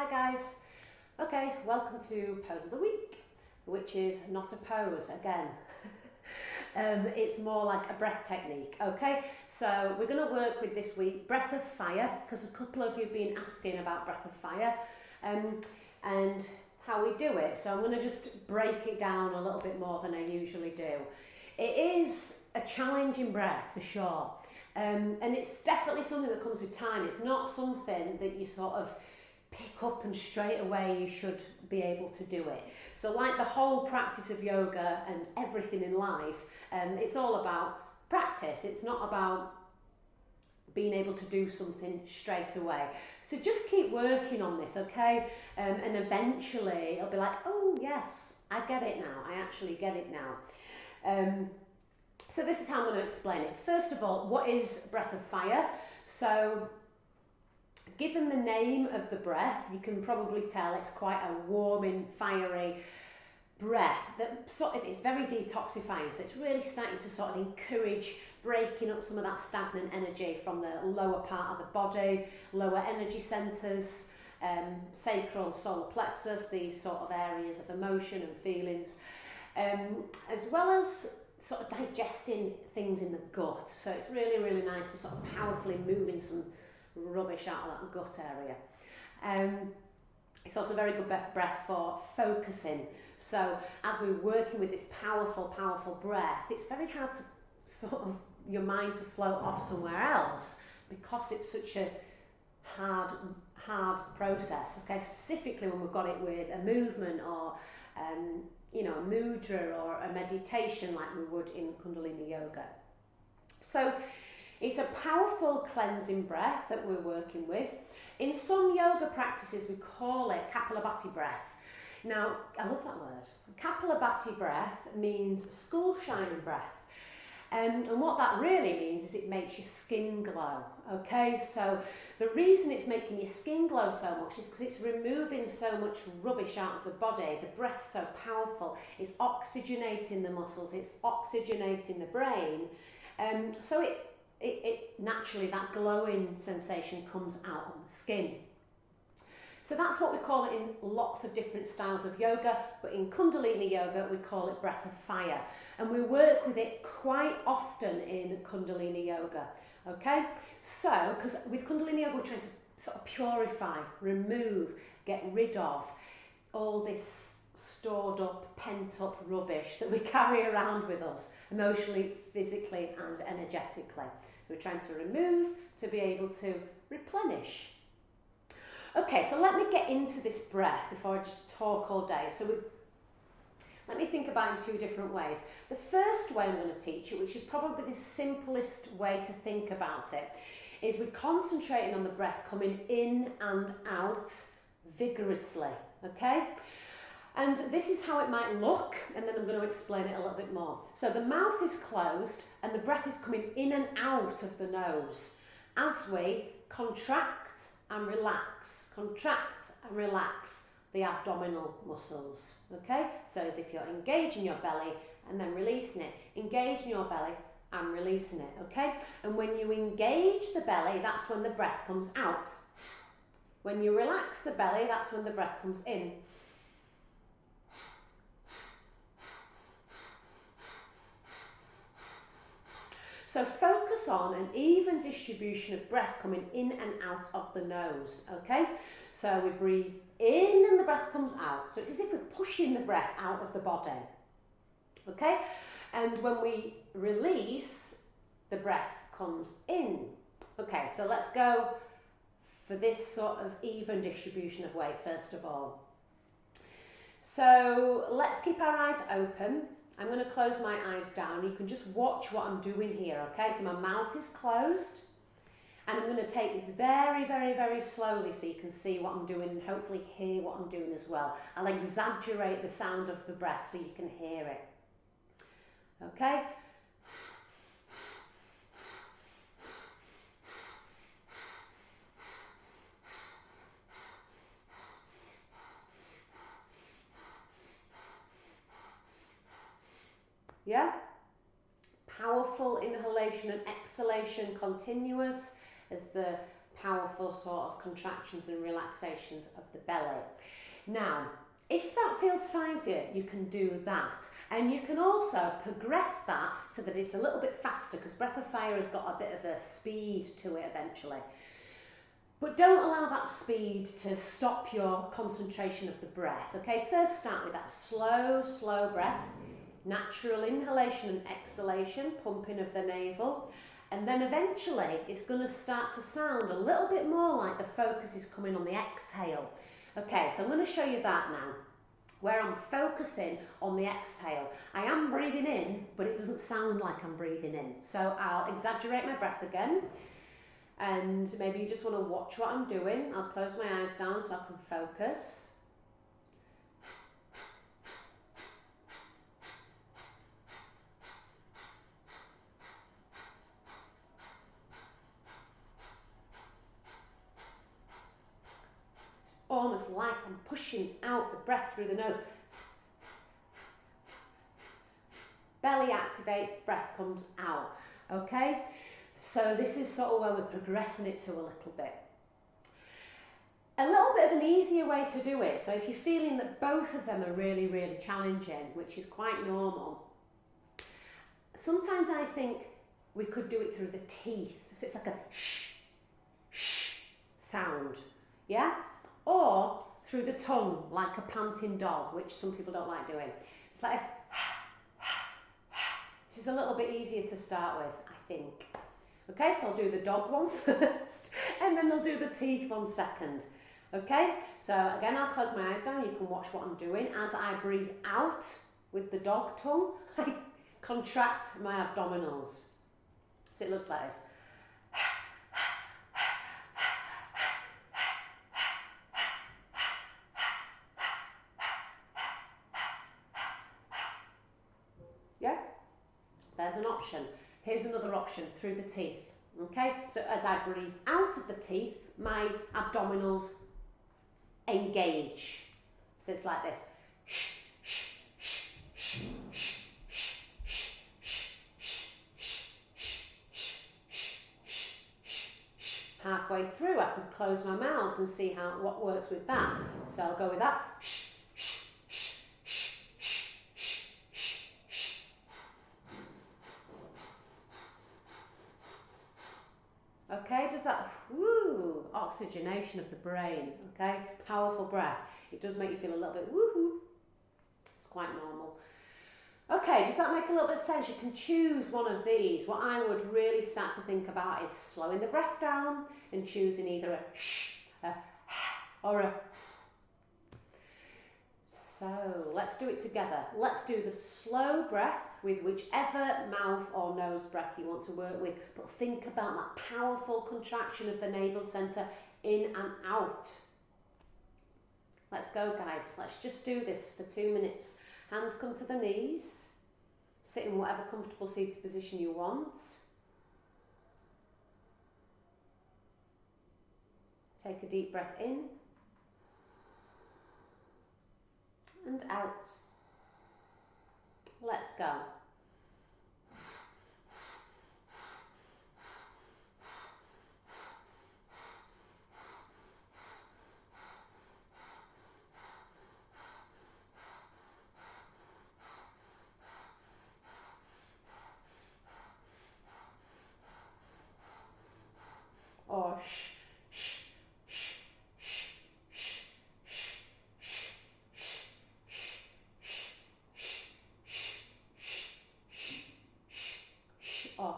Hi guys. Okay, welcome to Pose of the Week, which is not a pose again. It's more like a breath technique, okay? So we're going to work with this week breath of fire, because a couple of you have been asking about breath of fire and how we do it. So I'm going to just break it down a little bit more than I usually do. It is a challenging breath for sure. And it's definitely something that comes with time. It's not something that you sort of pick up and straight away you should be able to do it. So like the whole practice of yoga and everything in life, it's all about practice. It's not about being able to do something straight away. So just keep working on this, okay? And eventually it'll be like, oh yes, I get it now. I actually get it now. So this is how I'm going to explain it. First of all, what is breath of fire? So given the name of the breath, you can probably tell it's quite a warming, fiery breath that sort of is very detoxifying. So it's really starting to sort of encourage breaking up some of that stagnant energy from the lower part of the body, lower energy centres, sacral, solar plexus, these sort of areas of emotion and feelings, as well as sort of digesting things in the gut. So it's really, really nice for sort of powerfully moving some rubbish out of that gut area. It's also a very good breath for focusing. So as we're working with this powerful breath, it's very hard to sort of your mind to float off somewhere else because it's such a hard process. Okay, specifically when we've got it with a movement or a mudra or a meditation like we would in kundalini yoga. So it's a powerful cleansing breath that we're working with. In some yoga practices we call it kapalabhati breath. Now, I love that word. Kapalabhati breath means skull shining breath. And what that really means is it makes your skin glow, okay? So the reason it's making your skin glow so much is because it's removing so much rubbish out of the body. The breath's so powerful. It's oxygenating the muscles, it's oxygenating the brain. So it naturally, that glowing sensation comes out on the skin. So that's what we call it in lots of different styles of yoga, but in kundalini yoga we call it breath of fire, and we work with it quite often in kundalini yoga, okay? So, because with kundalini yoga we're trying to sort of purify, remove, get rid of all this stored up, pent up rubbish that we carry around with us, emotionally, physically and energetically. We're trying to remove to be able to replenish. Okay, so let me get into this breath before I just talk all day. So let me think about it in two different ways. The first way I'm going to teach you, which is probably the simplest way to think about it, is we're concentrating on the breath coming in and out vigorously, okay? And this is how it might look, and then I'm going to explain it a little bit more. So the mouth is closed and the breath is coming in and out of the nose as we contract and relax the abdominal muscles, okay? So as if you're engaging your belly and then releasing it, engaging your belly and releasing it, okay? And when you engage the belly, that's when the breath comes out. When you relax the belly, that's when the breath comes in. So focus on an even distribution of breath coming in and out of the nose, okay? So we breathe in and the breath comes out. So it's as if we're pushing the breath out of the body, okay? And when we release, the breath comes in. Okay, so let's go for this sort of even distribution of weight first of all. So let's keep our eyes open. I'm going to close my eyes down. You can just watch what I'm doing here, okay? So my mouth is closed and I'm going to take this very, very, very slowly so you can see what I'm doing and hopefully hear what I'm doing as well. I'll exaggerate the sound of the breath so you can hear it, okay? Yeah? Powerful inhalation and exhalation continuous as the powerful sort of contractions and relaxations of the belly. Now, if that feels fine for you, you can do that. And you can also progress that so that it's a little bit faster, because Breath of Fire has got a bit of a speed to it eventually. But don't allow that speed to stop your concentration of the breath, okay? First start with that slow, slow breath, natural inhalation and exhalation, pumping of the navel. And then eventually it's going to start to sound a little bit more like the focus is coming on the exhale. Okay, so I'm going to show you that now, where I'm focusing on the exhale. I am breathing in, but it doesn't sound like I'm breathing in. So I'll exaggerate my breath again, and maybe you just want to watch what I'm doing. I'll close my eyes down so I can focus. Almost like I'm pushing out the breath through the nose. Belly activates, breath comes out. Okay? So this is sort of where we're progressing it to a little bit. A little bit of an easier way to do it, so if you're feeling that both of them are really, really challenging, which is quite normal, sometimes I think we could do it through the teeth. So it's like a shh, shh sound. Yeah? Or through the tongue, like a panting dog, which some people don't like doing. It's like this is a little bit easier to start with, I think. Okay, so I'll do the dog one first, and then I'll do the teeth one second. Okay, so again, I'll close my eyes down. You can watch what I'm doing. As I breathe out with the dog tongue, I contract my abdominals. So it looks like this. There's an option. Here's another option, through the teeth. Okay, so as I breathe out of the teeth, my abdominals engage. So it's like this. Halfway through, I could close my mouth and see what works with that. So I'll go with that. Okay, just that woo, oxygenation of the brain, okay? Powerful breath. It does make you feel a little bit woohoo. It's quite normal. Okay, does that make a little bit of sense? You can choose one of these. What I would really start to think about is slowing the breath down and choosing either a shh, a or a. So let's do it together. Let's do the slow breath with whichever mouth or nose breath you want to work with, but think about that powerful contraction of the navel centre in and out. Let's go, guys. Let's just do this for 2 minutes. Hands come to the knees. Sit in whatever comfortable seated position you want. Take a deep breath in and out. Let's go. Or shh, shh, shh, shh, shh, shh, shh, shh, or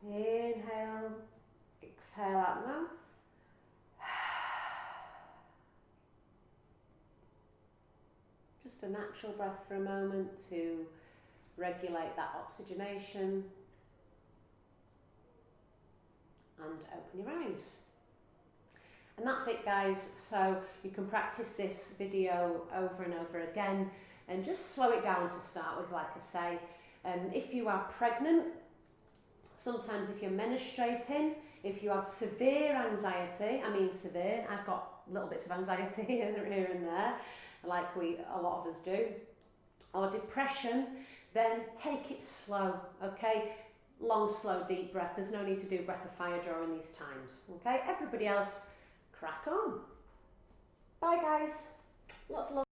or inhale, exhale out the mouth. Just a natural breath for a moment to regulate that oxygenation and open your eyes. And that's it, guys. So you can practice this video over and over again and just slow it down to start with, like I say. If you are pregnant, sometimes if you're menstruating, if you have severe anxiety, I mean severe, I've got little bits of anxiety here and there, like a lot of us do, or depression, then take it slow, okay? Long, slow, deep breath. There's no need to do breath of fire during these times, okay? Everybody else, crack on. Bye, guys. Lots of love.